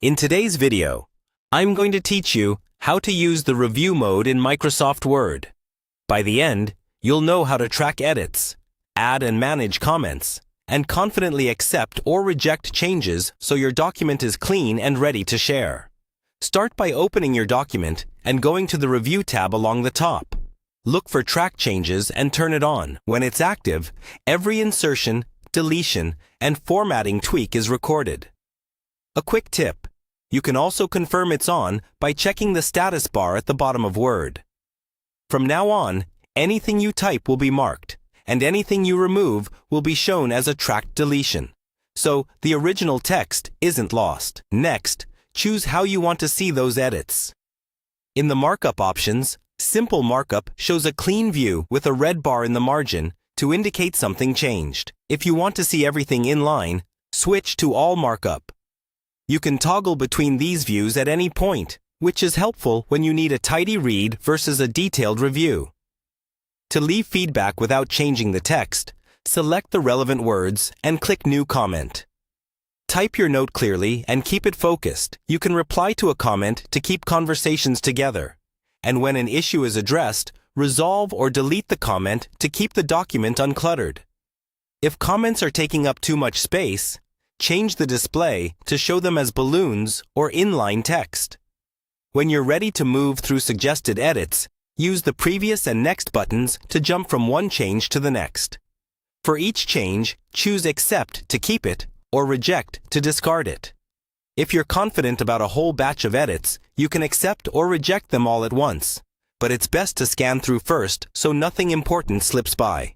In today's video, I'm going to teach you how to use the review mode in Microsoft Word. By the end, you'll know how to track edits, add and manage comments, and confidently accept or reject changes so your document is clean and ready to share. Start by opening your document and going to the Review tab along the top. Look for Track Changes and turn it on. When it's active, every insertion, deletion, and formatting tweak is recorded. A quick tip: you can also confirm it's on by checking the status bar at the bottom of Word. From now on, anything you type will be marked, and anything you remove will be shown as a tracked deletion. So the original text isn't lost. Next, choose how you want to see those edits. In the markup options, Simple Markup shows a clean view with a red bar in the margin to indicate something changed. If you want to see everything in line, switch to All Markup. You can toggle between these views at any point, which is helpful when you need a tidy read versus a detailed review. To leave feedback without changing the text, select the relevant words and click New Comment. Type your note clearly and keep it focused. You can reply to a comment to keep conversations together. And when an issue is addressed, resolve or delete the comment to keep the document uncluttered. If comments are taking up too much space, change the display to show them as balloons or inline text. When you're ready to move through suggested edits, use the Previous and Next buttons to jump from one change to the next. For each change, choose Accept to keep it or Reject to discard it. If you're confident about a whole batch of edits, you can accept or reject them all at once, but it's best to scan through first so nothing important slips by.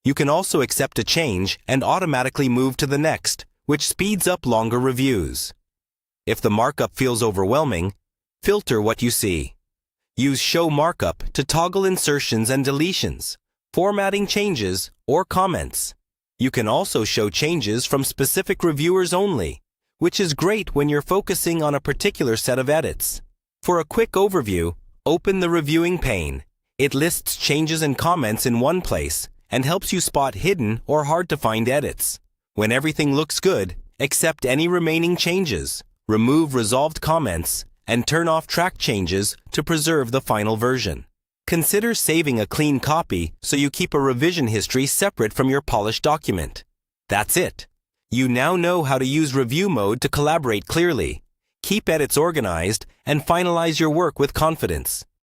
You can also accept a change and automatically move to the next, which speeds up longer reviews. If the markup feels overwhelming, filter what you see. Use Show Markup to toggle insertions and deletions, formatting changes, or comments. You can also show changes from specific reviewers only, which is great when you're focusing on a particular set of edits. For a quick overview, open the Reviewing pane. It lists changes and comments in one place and helps you spot hidden or hard-to-find edits. When everything looks good, accept any remaining changes, remove resolved comments, and turn off track changes to preserve the final version. Consider saving a clean copy so you keep a revision history separate from your polished document. That's it. You now know how to use review mode to collaborate clearly, keep edits organized, and finalize your work with confidence.